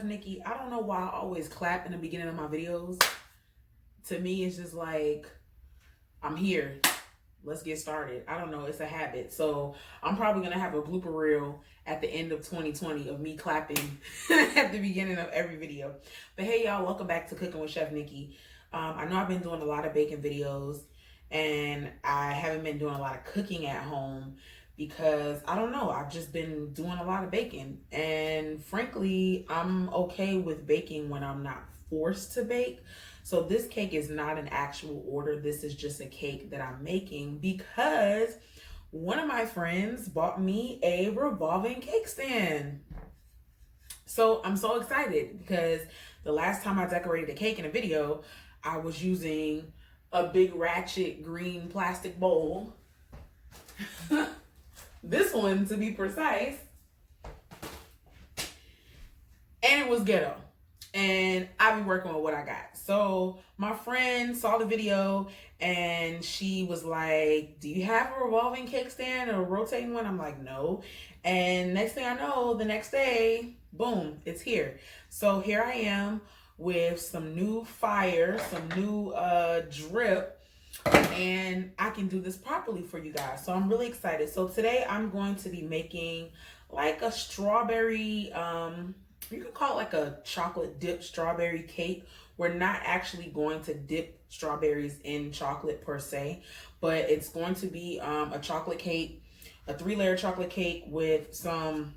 Nikki. I don't know why I always clap in the beginning of my videos. To me, it's just like, I'm here. Let's get started. I don't know. It's a habit. So I'm probably going to have a blooper reel at the end of 2020 of me clapping at the beginning of every video. But hey, y'all, welcome back to Cooking with Chef Nikki. I know I've been doing a lot of baking videos and I haven't been doing a lot of cooking at home because I don't know, I've just been doing a lot of baking. And frankly, I'm okay with baking when I'm not forced to bake. So this cake is not an actual order. This is just a cake that I'm making because one of my friends bought me a revolving cake stand. So I'm so excited because the last time I decorated a cake in a video, I was using a big ratchet green plastic bowl. This one, to be precise. And it was ghetto. And I be working with what I got. So my friend saw the video and she was like, do you have a revolving cake stand or a rotating one? I'm like, no. And next thing I know, the next day, boom, it's here. So here I am with some new fire, some new drip, and I can do this properly for you guys. So I'm really excited. So today I'm going to be making like a strawberry, you can call it like a chocolate dip strawberry cake. We're not actually going to dip strawberries in chocolate per se, but it's going to be a chocolate cake, a 3-layer chocolate cake with some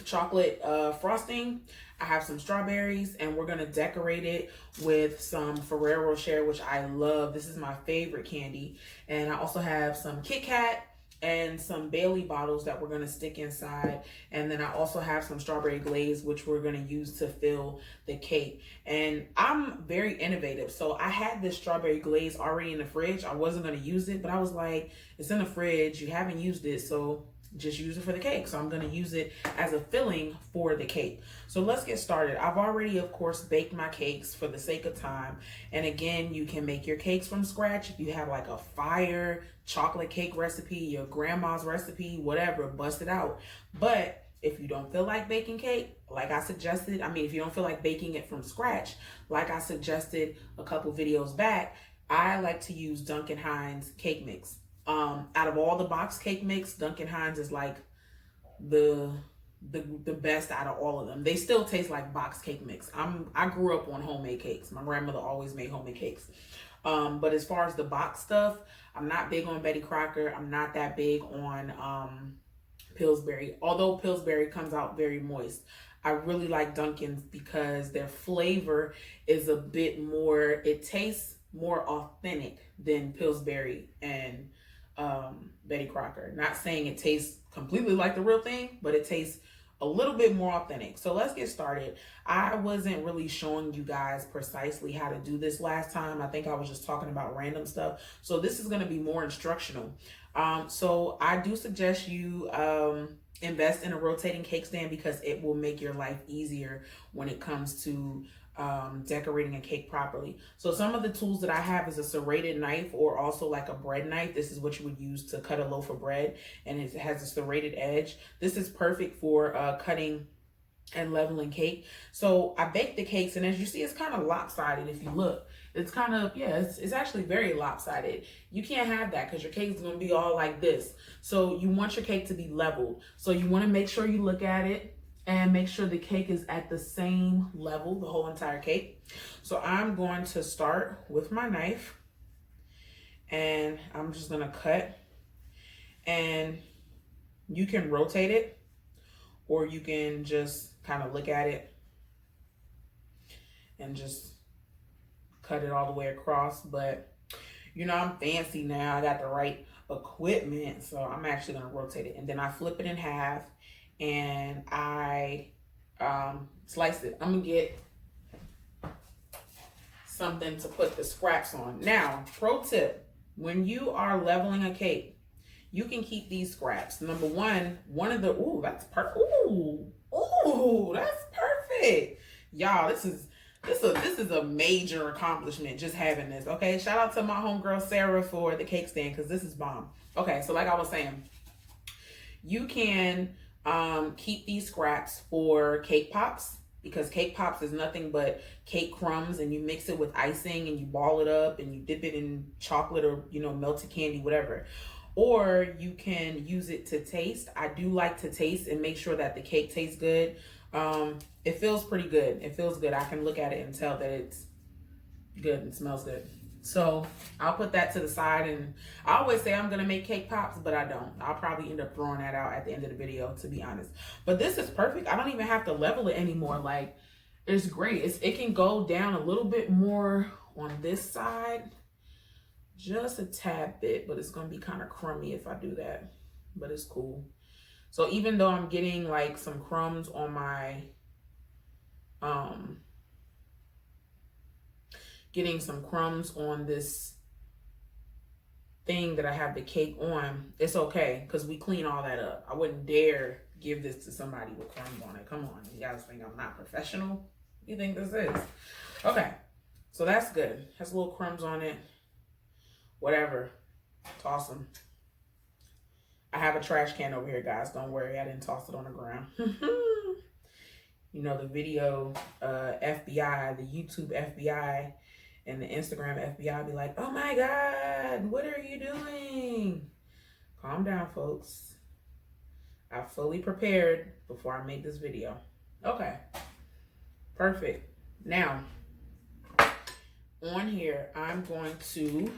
chocolate frosting. I have some strawberries and we're going to decorate it with some Ferrero Rocher, which I love. This is my favorite candy. And I also have some Kit Kat and some Bailey bottles that we're going to stick inside. And then I also have some strawberry glaze, which we're going to use to fill the cake. And I'm very innovative. So I had this strawberry glaze already in the fridge. I wasn't going to use it, but I was like, it's in the fridge. You haven't used it, so just use it for the cake. So I'm going to use it as a filling for the cake. So let's get started. I've already, of course, baked my cakes for the sake of time. And again, you can make your cakes from scratch. If you have like a fire chocolate cake recipe, your grandma's recipe, whatever, bust it out. But if you don't feel like baking cake, like I suggested, if you don't feel like baking it from scratch, like I suggested a couple videos back, I like to use Duncan Hines cake mix. Out of all the box cake mix, Duncan Hines is like the best out of all of them. They still taste like box cake mix. I grew up on homemade cakes. My grandmother always made homemade cakes. But as far as the box stuff, I'm not big on Betty Crocker. I'm not that big on Pillsbury. Although Pillsbury comes out very moist. I really like Dunkin's because their flavor is a bit more, it tastes more authentic than Pillsbury and Betty Crocker. Not saying it tastes completely like the real thing, but it tastes a little bit more authentic. So let's get started. I wasn't really showing you guys precisely how to do this last time. I think I was just talking about random stuff. So this is going to be more instructional. So I do suggest you invest in a rotating cake stand because it will make your life easier when it comes to decorating a cake properly. So some of the tools that I have is a serrated knife or also like a bread knife. This is what you would use to cut a loaf of bread, and it has a serrated edge. This is perfect for cutting and leveling cake. So I baked the cakes, and as you see, it's kind of lopsided. If you look, it's kind of, it's actually very lopsided. You can't have that because your cake is going to be all like this. So you want your cake to be leveled. So you want to make sure you look at it and make sure the cake is at the same level, the whole entire cake. So I'm going to start with my knife and I'm just gonna cut, and you can rotate it or you can just kind of look at it and just cut it all the way across. But you know, I'm fancy now, I got the right equipment, so I'm actually gonna rotate it, and then I flip it in half and I slice it. I'm gonna get something to put the scraps on. Now, pro tip, when you are leveling a cake, you can keep these scraps. Number one of the, that's perfect. That's perfect. Y'all, this is a major accomplishment just having this. Okay, shout out to my homegirl Sarah for the cake stand because this is bomb. Okay, so like I was saying, you can keep these scraps for cake pops. because cake pops is nothing but cake crumbs, and you mix it with icing and you ball it up and you dip it in chocolate or, you know, melted candy, whatever. Or you can use it to taste. I do like to taste and make sure that the cake tastes good. It feels pretty good. It feels good. I can look at it and tell that it's good and smells good. So I'll put that to the side, and I always say I'm gonna make cake pops, but I don't. I'll probably end up throwing that out at the end of the video, to be honest. But this is perfect. I don't even have to level it anymore. Like, it's great. It can go down a little bit more on this side, just a tad bit, but it's gonna be kind of crummy if I do that, but it's cool. So even though I'm getting like some crumbs on my getting some crumbs on this thing that I have the cake on, it's okay, because we clean all that up. I wouldn't dare give this to somebody with crumbs on it. Come on, you guys think I'm not professional? What do you think this is? Okay, so that's good. Has little crumbs on it. Whatever, toss them. I have a trash can over here, guys. Don't worry, I didn't toss it on the ground. You know, the video FBI, the YouTube FBI, and the Instagram FBI be like, oh my God, what are you doing? Calm down, folks. I fully prepared before I make this video. Okay, perfect. Now, on here, I'm going to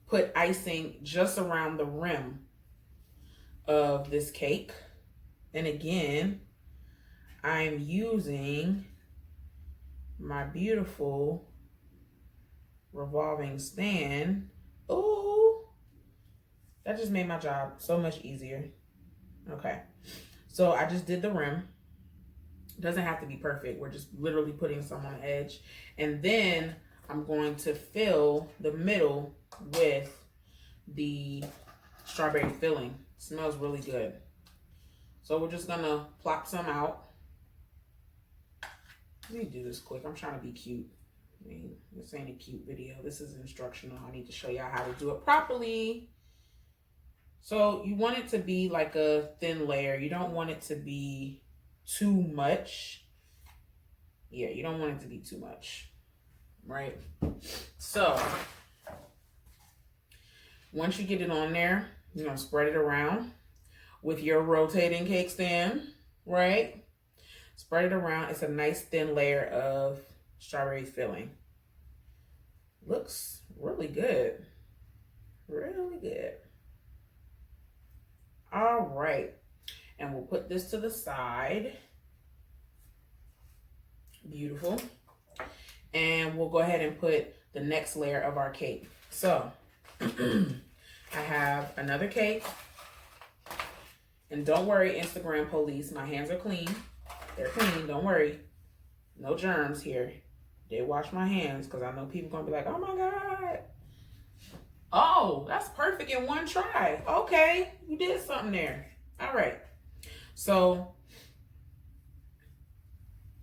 put icing just around the rim of this cake. And again, I'm using my beautiful revolving stand. Ooh, that just made my job so much easier. Okay, so I just did the rim. It doesn't have to be perfect. We're just literally putting some on the edge. And then I'm going to fill the middle with the strawberry filling. It smells really good. So we're just gonna plop some out. Let me do this quick. I'm trying to be cute. I mean, this ain't a cute video. This is instructional. I need to show y'all how to do it properly. So you want it to be like a thin layer. You don't want it to be too much. Yeah, you don't want it to be too much, right? So once you get it on there, you're gonna spread it around with your rotating cake stand, right? Spread it around. It's a nice thin layer of strawberry filling. Looks really good. Really good. All right. And we'll put this to the side. Beautiful. And we'll go ahead and put the next layer of our cake. So I have another cake. And don't worry, Instagram police, my hands are clean. They're clean, don't worry. No germs here. They wash my hands, because I know people gonna be like, oh my God. Oh, that's perfect in one try. Okay, you did something there. All right. So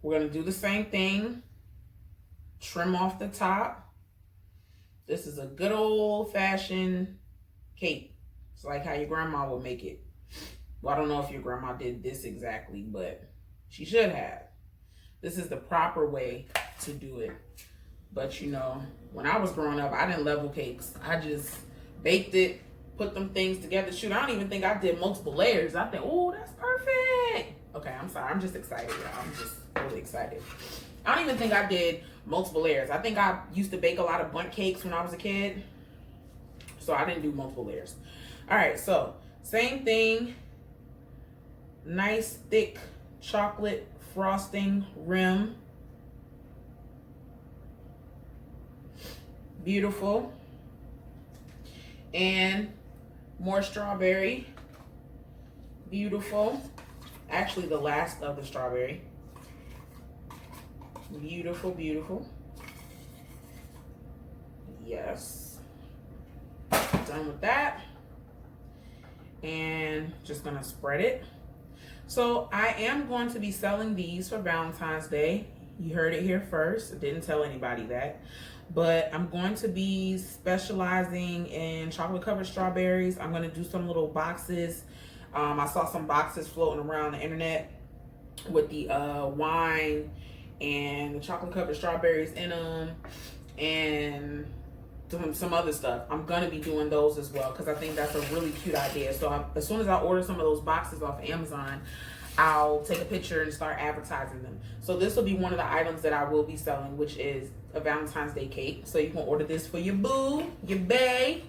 we're gonna do the same thing. Trim off the top. This is a good old fashioned cake. It's like how your grandma would make it. Well, I don't know if your grandma did this exactly, but she should have. This is the proper way to do it. But you know, when I was growing up, I didn't level cakes. I just baked it, put them things together. Shoot, I don't even think I did multiple layers. I think, oh, that's perfect. Okay, I'm sorry. I'm just excited, y'all. I'm just really excited. I don't even think I did multiple layers. I think I used to bake a lot of bundt cakes when I was a kid. So I didn't do multiple layers. All right, so same thing. Nice thick chocolate frosting rim. Beautiful. And more strawberry. Beautiful. Actually, the last of the strawberry. Beautiful, beautiful. Yes. Done with that. And just gonna spread it. So I am going to be selling these for Valentine's Day. You heard it here first. I didn't tell anybody that. But I'm going to be specializing in chocolate covered strawberries. I'm going to do some little boxes. I saw some boxes floating around the internet. with the wine and the chocolate covered strawberries in them, and some other stuff. I'm gonna be doing those as well because I think that's a really cute idea. So as soon as I order some of those boxes off Amazon, I'll take a picture and start advertising them. So this will be one of the items that I will be selling, which is a Valentine's Day cake. So you can order this for your boo, your bae,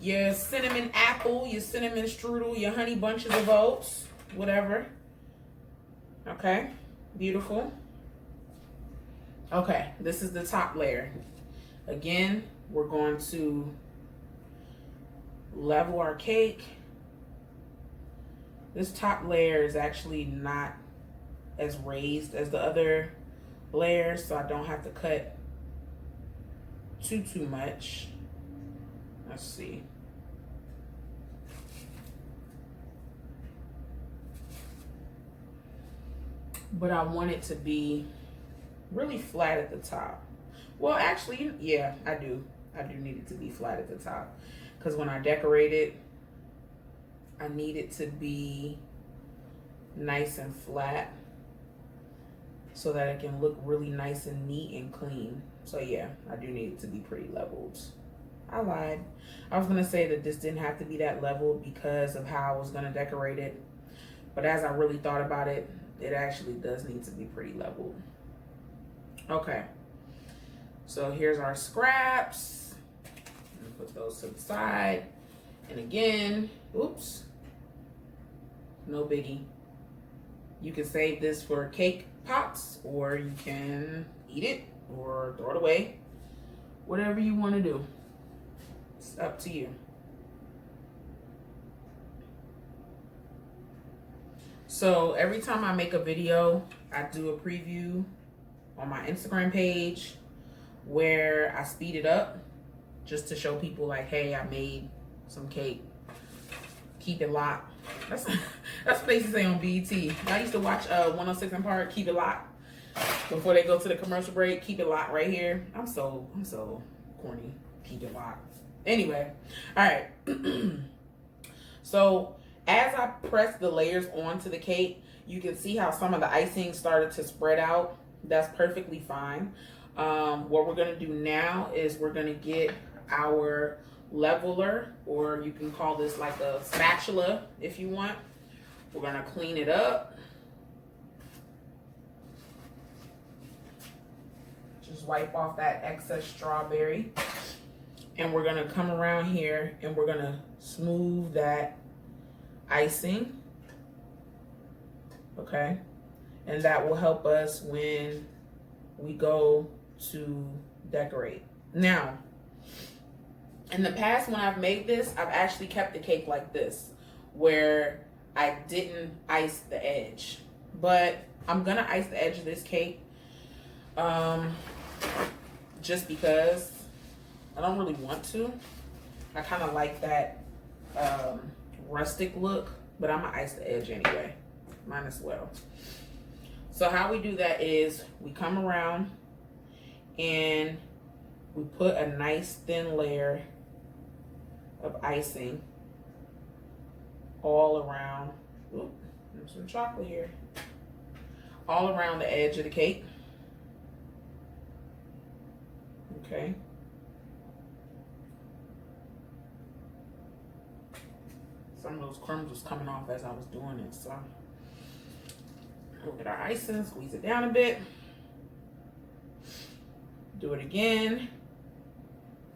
your cinnamon apple, your cinnamon strudel, your honey bunches of oats, whatever. Okay, beautiful. Okay, this is the top layer. Again, we're going to level our cake. This top layer is actually not as raised as the other layers, so I don't have to cut too much. Let's see. But I want it to be really flat at the top. Well, actually, yeah, I do need it to be flat at the top, because when I decorate it, I need it to be nice and flat so that it can look really nice and neat and clean. So yeah, I do need it to be pretty leveled. I lied. I was gonna say that this didn't have to be that leveled because of how I was gonna decorate it, but as I really thought about it, it actually does need to be pretty leveled. Okay, so here's our scraps. I'm gonna put those to the side. And again, oops, no biggie. You can save this for cake pops, or you can eat it or throw it away. Whatever you want to do, it's up to you. So every time I make a video, I do a preview on my Instagram page where I speed it up just to show people like, hey, I made some cake. Keep it locked. That's what they used to say on BET. I used to watch 106 and Park, Keep It Locked, before they go to the commercial break. Keep it locked right here. I'm so corny. Keep it locked. Anyway, all right. So as I press the layers onto the cake, you can see how some of the icing started to spread out. That's perfectly fine. What we're gonna do now is we're gonna get our leveler, or you can call this like a spatula if you want. We're gonna clean it up. Just wipe off that excess strawberry. And we're gonna come around here and we're gonna smooth that icing. Okay? And that will help us when we go to decorate. Now, in the past when I've made this, I've actually kept the cake like this, where I didn't ice the edge. But I'm gonna ice the edge of this cake just because I don't really want to. I kind of like that rustic look, but I'm gonna ice the edge anyway. Might as well. So how we do that is we come around and we put a nice thin layer of icing all around. Oop, there's some chocolate here. All around the edge of the cake. Okay. Some of those crumbs was coming off as I was doing it, so we'll get our icing, squeeze it down a bit. Do it again.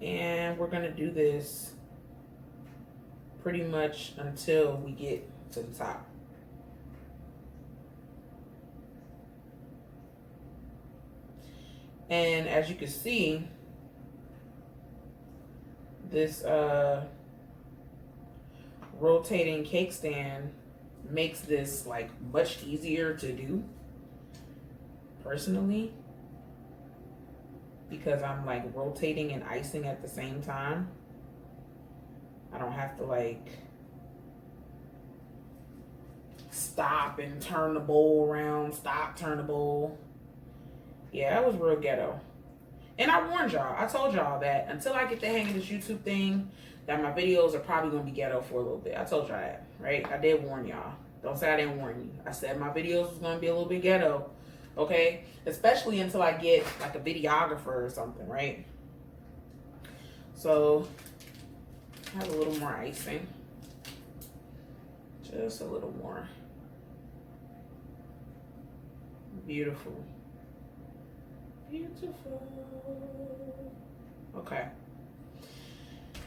And we're gonna do this pretty much until we get to the top. And as you can see, this rotating cake stand makes this like much easier to do personally, because I'm like rotating and icing at the same time. I don't have to like stop and turn the bowl around, stop, turn the bowl. Yeah, that was real ghetto. And I warned y'all, I told y'all that until I get the hang of this YouTube thing, that my videos are probably gonna be ghetto for a little bit. I told y'all that, right? I did warn y'all. Don't say I didn't warn you. I said my videos was gonna be a little bit ghetto, okay? Especially until I get like a videographer or something, right? So I have a little more icing. Just a little more. Beautiful. Beautiful. Okay.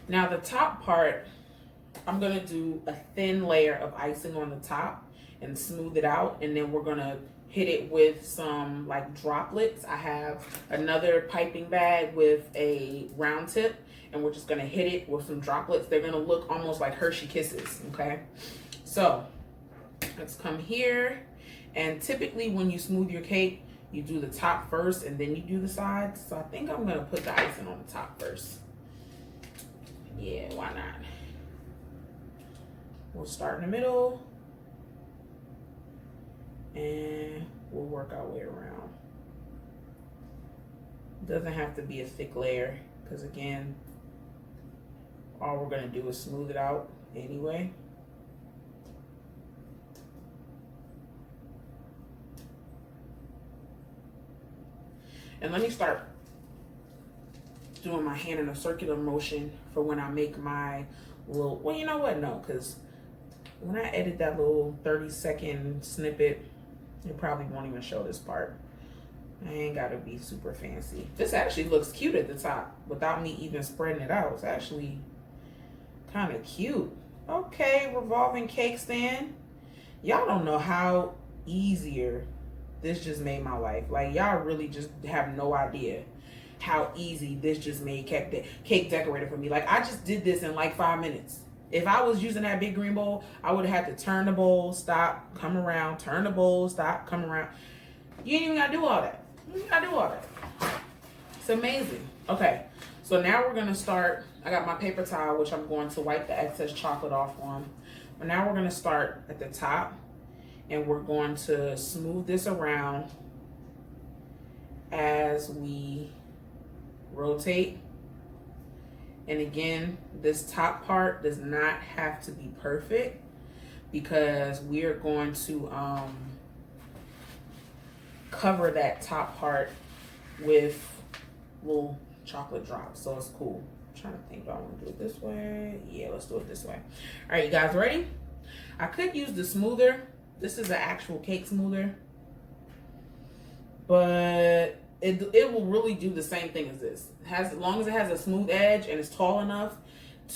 Now the top part, I'm gonna do a thin layer of icing on the top and smooth it out, and then we're gonna hit it with some like droplets. I have another piping bag with a round tip, and we're just gonna hit it with some droplets. They're gonna look almost like Hershey Kisses, okay? So let's come here, and typically when you smooth your cake, you do the top first and then you do the sides. So I think I'm gonna put the icing on the top first. Yeah, why not? We'll start in the middle and we'll work our way around. Doesn't have to be a thick layer because again, all we're gonna do is smooth it out anyway. And let me start doing my hand in a circular motion for when I make my little, well, you know what? No, because when I edit that little 30-second snippet, it probably won't even show this part. I ain't gotta be super fancy. This actually looks cute at the top without me even spreading it out. It's actually kind of cute. Okay, revolving cake stand. Y'all don't know how easier this just made my life. Like, y'all really just have no idea how easy this just made cake decorator for me. Like, I just did this in like 5 minutes. If I was using that big green bowl, I would have had to turn the bowl, stop, come around, turn the bowl, stop, come around. You ain't even gotta do all that. You ain't gotta do all that. It's amazing. Okay, so now we're gonna start. I got my paper towel, which I'm going to wipe the excess chocolate off on. But now we're gonna start at the top, and we're going to smooth this around as we rotate. And again, this top part does not have to be perfect because we are going to cover that top part with little chocolate drops, so it's cool. I'm trying to think, do I want to do it this way? Yeah, let's do it this way. All right, you guys ready? I could use the smoother. This is an actual cake smoother, but it will really do the same thing as this. As long as it has a smooth edge and it's tall enough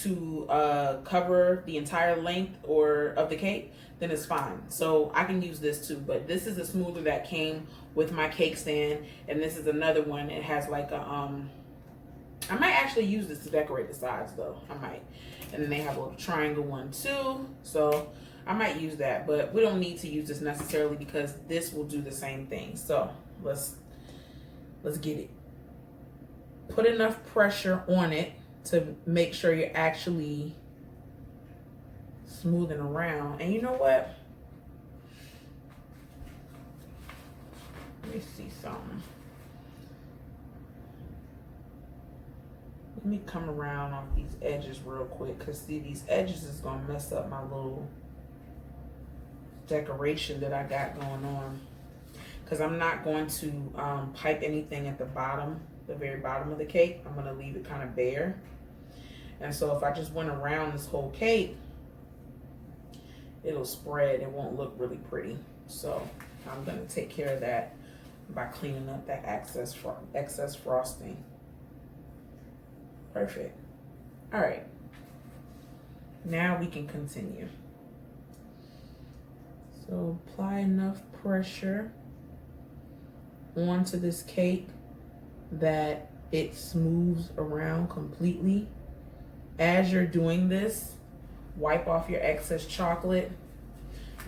to cover the entire length of the cake, then it's fine. So I can use this too, but this is a smoother that came with my cake stand, and this is another one. It has like a I might actually use this to decorate the sides though. I might. And then they have a little triangle one too, so I might use that, but we don't need to use this necessarily because this will do the same thing. So let's get it. Put enough pressure on it to make sure you're actually smoothing around. And you know what? Let me see something. Let me come around off these edges real quick, because see, these edges is gonna mess up my little decoration that I got going on. Because I'm not going to pipe anything at the bottom, the very bottom of the cake. I'm gonna leave it kind of bare. And so if I just went around this whole cake, it'll spread. It won't look really pretty. So I'm gonna take care of that by cleaning up that excess frosting. Perfect. All right. Now we can continue. So apply enough pressure onto this cake that it smooths around completely. As you're doing this, wipe off your excess chocolate.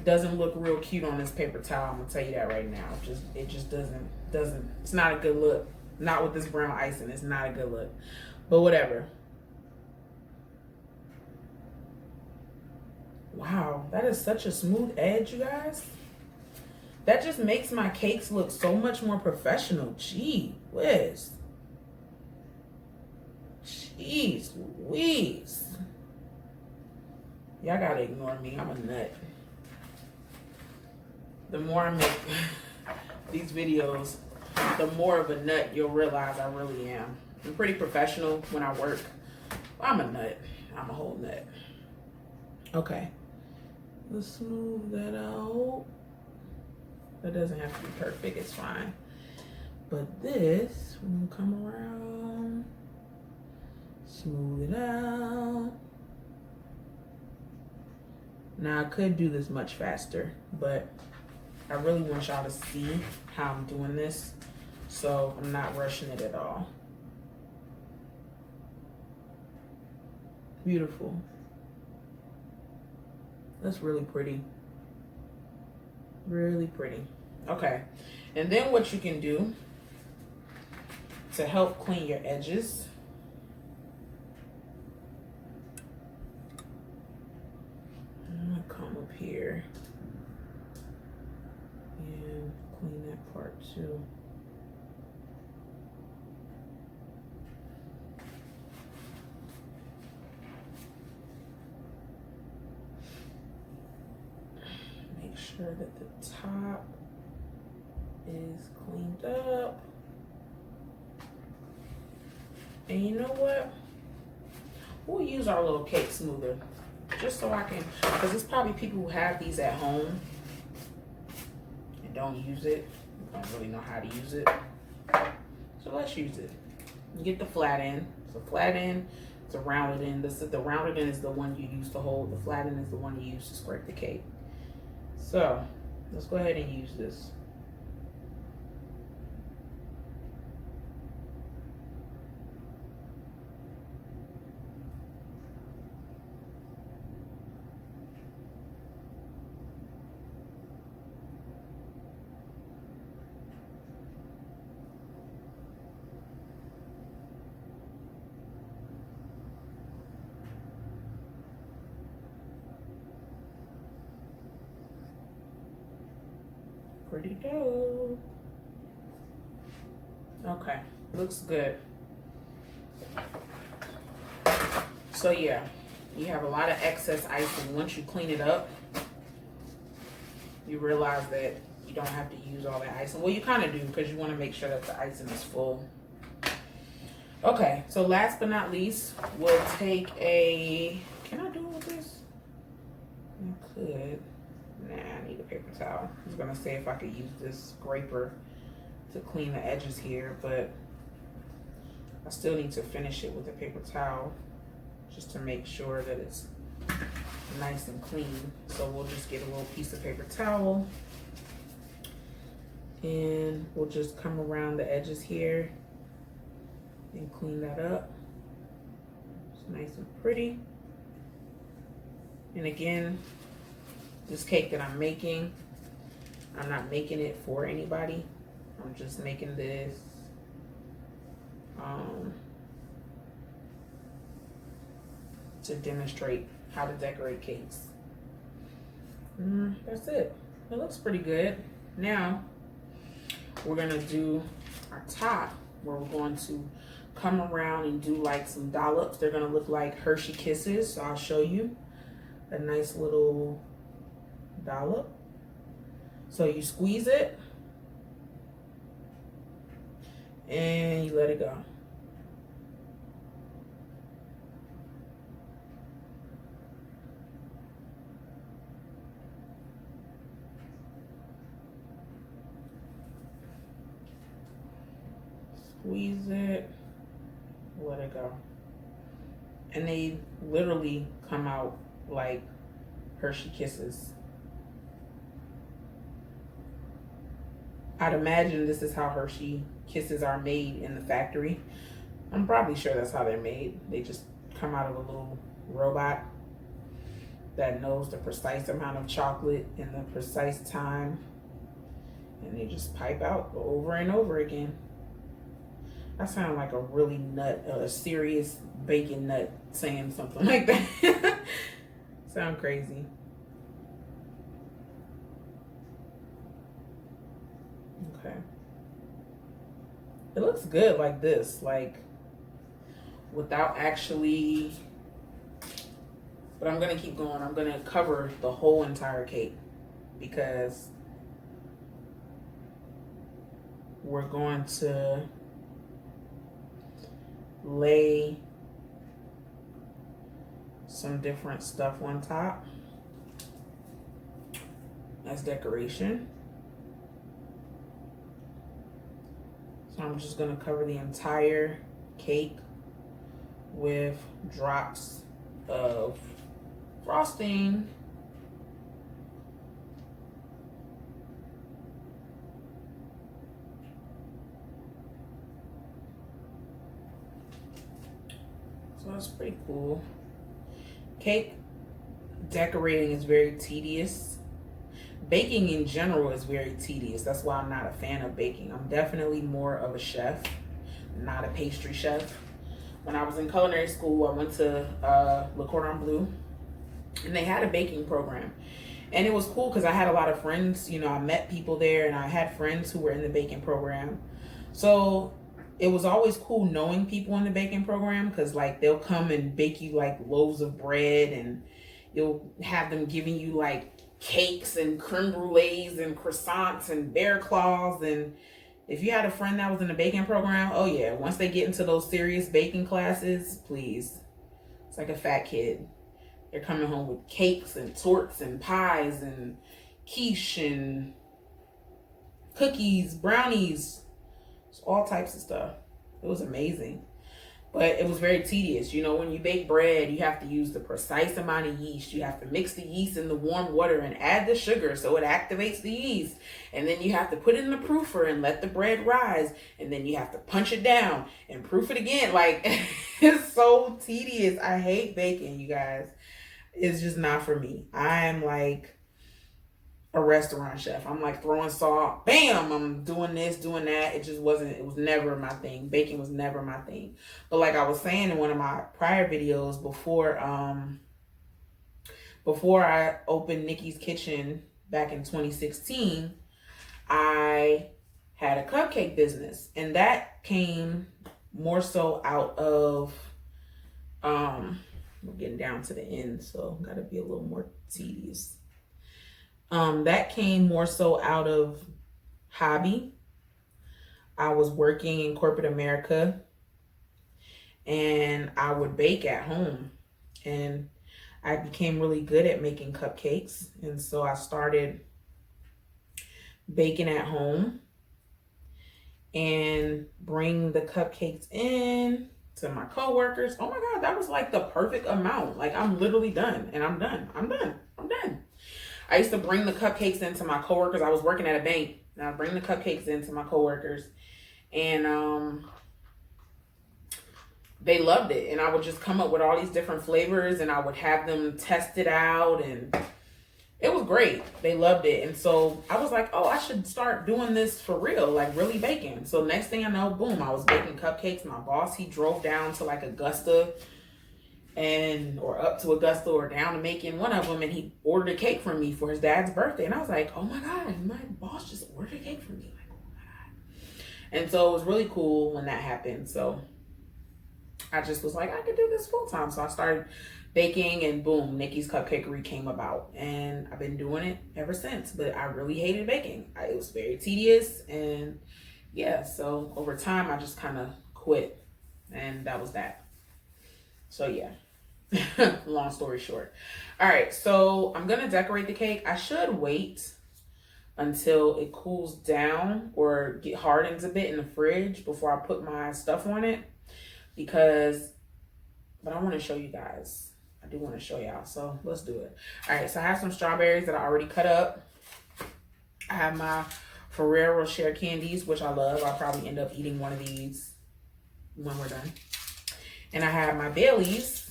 Doesn't look real cute on this paper towel, I'm gonna tell you that right now. It just doesn't, it's not a good look. Not with this brown icing, it's not a good look. But whatever. Wow, that is such a smooth edge, you guys. That just makes my cakes look so much more professional. Gee whiz. Jeez Louise. Y'all gotta ignore me. I'm a nut. The more I make these videos, the more of a nut you'll realize I really am. I'm pretty professional when I work. I'm a nut. I'm a whole nut. Okay. Let's smooth that out. That doesn't have to be perfect. It's fine. But this, we'll come around, smooth it out. Now I could do this much faster, but I really want y'all to see how I'm doing this, so I'm not rushing it at all. Beautiful. That's really pretty. Really pretty. Okay, and then what you can do to help clean your edges, I'm gonna come up here and clean that part too. Make sure that the top is cleaned up. And you know what? We'll use our little cake smoother just so I can, because there's probably people who have these at home and don't use it, don't really know how to use it. So let's use it. You get the flat end. It's a flat end, it's a rounded end. The rounded end is the one you use to hold. The flat end is the one you use to scrape the cake. So let's go ahead and use this. Pretty dope. Okay, looks good. So yeah, you have a lot of excess icing. Once you clean it up, you realize that you don't have to use all that icing. Well, you kind of do, because you want to make sure that the icing is full. Okay, so last but not least, we'll take a, can I do it with this? I could. Nah, I need a paper towel. I was gonna say if I could use this scraper to clean the edges here, but I still need to finish it with a paper towel just to make sure that it's nice and clean. So we'll just get a little piece of paper towel and we'll just come around the edges here and clean that up. It's nice and pretty. And again, this cake that I'm making, I'm not making it for anybody. I'm just making this to demonstrate how to decorate cakes. That's it. It looks pretty good. Now, we're gonna do our top, where we're going to come around and do like some dollops. They're gonna look like Hershey Kisses. So I'll show you a nice little dollop. So you squeeze it and you let it go. Squeeze it, let it go. And they literally come out like Hershey Kisses. I'd imagine this is how Hershey Kisses are made in the factory. I'm probably sure that's how they're made. They just come out of a little robot that knows the precise amount of chocolate and the precise time. And they just pipe out over and over again. I sound like a really nut, a serious bacon nut saying something like that. Sound crazy. Okay. It looks good like this, like without actually But I'm gonna keep going. I'm gonna cover the whole entire cake because we're going to lay some different stuff on top as decoration. So I'm just gonna cover the entire cake with drops of frosting. So that's pretty cool. Cake decorating is very tedious. Baking in general is very tedious. That's why I'm not a fan of baking. I'm definitely more of a chef, not a pastry chef. When I was in culinary school, I went to Le Cordon Bleu, and they had a baking program. And it was cool because I had a lot of friends. You know, I met people there, and I had friends who were in the baking program. So it was always cool knowing people in the baking program because, like, they'll come and bake you, like, loaves of bread, and you'll have them giving you, like, cakes and creme brulees and croissants and bear claws. And if you had a friend that was in the baking program, oh yeah, once they get into those serious baking classes, please, it's like a fat kid. They're coming home with cakes and torts and pies and quiche and cookies, brownies, all types of stuff. It was amazing. But it was very tedious. You know, when you bake bread, you have to use the precise amount of yeast. You have to mix the yeast in the warm water and add the sugar so it activates the yeast. And then you have to put it in the proofer and let the bread rise. And then you have to punch it down and proof it again. Like, it's so tedious. I hate baking, you guys. It's just not for me. I am like a restaurant chef. I'm like throwing salt, bam, I'm doing this, doing that. It was never my thing. Baking was never my thing. But like I was saying in one of my prior videos before I opened Nikki's Kitchen back in 2016, I had a cupcake business, and that came more so out of we're getting down to the end, so gotta be a little more tedious. That came more so out of hobby. I was working in corporate America, and I would bake at home, and I became really good at making cupcakes. And so I started baking at home and bring the cupcakes in to my coworkers. Oh my God, that was like the perfect amount. Like, I'm literally done, and I'm done. I used to bring the cupcakes into my coworkers. I was working at a bank, and I'd bring the cupcakes into my coworkers, and they loved it. And I would just come up with all these different flavors, and I would have them test it out, and it was great. They loved it. And so I was like, oh, I should start doing this for real, like really baking. So next thing I know, boom, I was baking cupcakes. My boss, he drove down to like Augusta or up to Augusta or down to Macon, one of them, and he ordered a cake from me for his dad's birthday. And I was like, oh my God, my boss just ordered a cake for me. Like, oh my God. And so it was really cool when that happened. So I just was like, I could do this full time. So I started baking, and boom, Nikki's Cupcakery came about, and I've been doing it ever since. But I really hated baking. It was very tedious, and yeah, so over time I just kind of quit, and that was that. So yeah. Long story short. All right, so I'm gonna decorate the cake. I should wait until it cools down or hardens a bit in the fridge before I put my stuff on it, but I want to show you guys. I do want to show y'all, so let's do it. All right, so I have some strawberries that I already cut up. I have my Ferrero Rocher candies, which I love. I'll probably end up eating one of these when we're done. And I have my Baileys,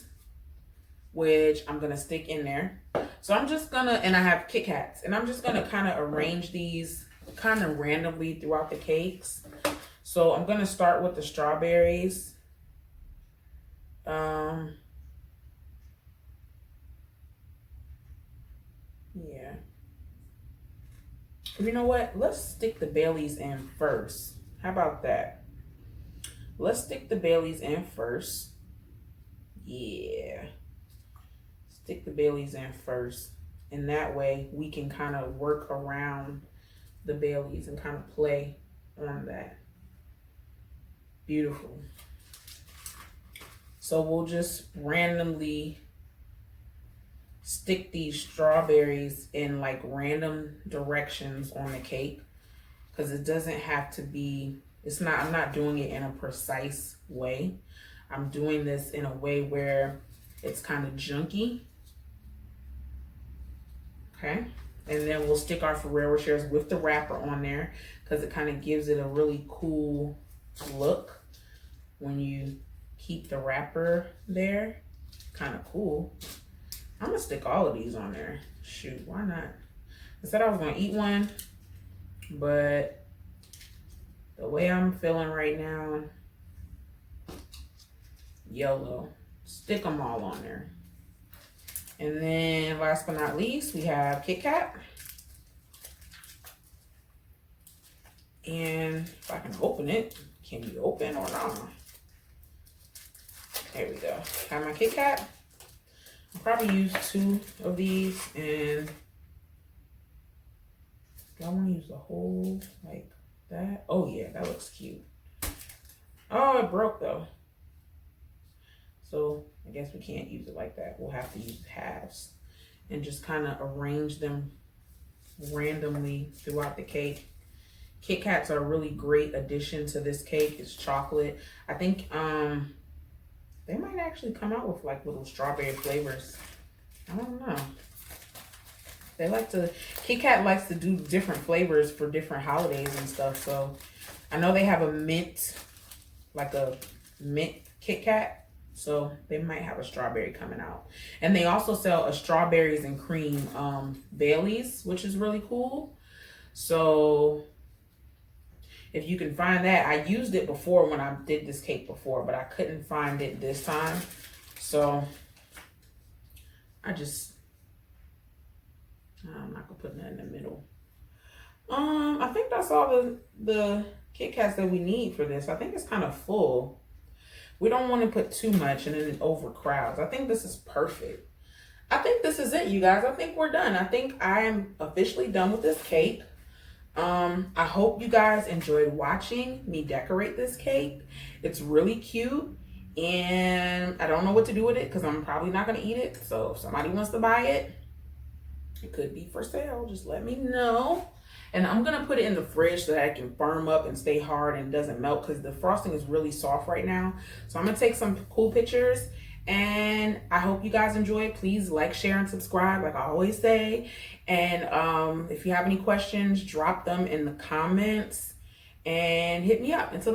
which I'm gonna stick in there. So I'm just gonna, and I have Kit Kats, and I'm just gonna kind of arrange these kind of randomly throughout the cakes. So I'm gonna start with the strawberries. Yeah. You know what? Let's stick the Baileys in first. How about that? Let's stick the Baileys in first. Yeah. stick the Baileys in first. And that way we can kind of work around the Baileys and kind of play on that. Beautiful. So we'll just randomly stick these strawberries in like random directions on the cake, because it doesn't have to be, I'm not doing it in a precise way. I'm doing this in a way where it's kind of junky. Okay. And then we'll stick our Ferrero Rochers with the wrapper on there, because it kind of gives it a really cool look when you keep the wrapper there. Kind of cool. I'm gonna stick all of these on there. Shoot, why not? I said I was gonna eat one, but the way I'm feeling right now, yellow. Stick them all on there. And then last but not least, we have Kit Kat. And if I can open it, can you open or not? There we go. Have my Kit Kat. I'll probably use 2 of these, and do I want to use the whole like that? Oh yeah, that looks cute. Oh, it broke though. So I guess we can't use it like that. We'll have to use halves and just kind of arrange them randomly throughout the cake. Kit Kats are a really great addition to this cake. It's chocolate. I think they might actually come out with like little strawberry flavors. I don't know. They like to, Kit Kat likes to do different flavors for different holidays and stuff. So I know they have a mint, like a mint Kit Kat. So they might have a strawberry coming out. And they also sell a strawberries and cream Baileys, which is really cool. So if you can find that, I used it before when I did this cake before, but I couldn't find it this time. So I'm not gonna put that in the middle. I think that's all the Kit Kats that we need for this. I think it's kind of full. We don't want to put too much and then it overcrowds. I think this is perfect. I think this is it, you guys. I think we're done. I think I am officially done with this cake. I hope you guys enjoyed watching me decorate this cake. It's really cute, and I don't know what to do with it because I'm probably not going to eat it. So if somebody wants to buy it, it could be for sale. Just let me know. And I'm going to put it in the fridge so that it can firm up and stay hard and doesn't melt, because the frosting is really soft right now. So I'm going to take some cool pictures, and I hope you guys enjoy it. Please like, share, and subscribe like I always say. And if you have any questions, drop them in the comments and hit me up. Until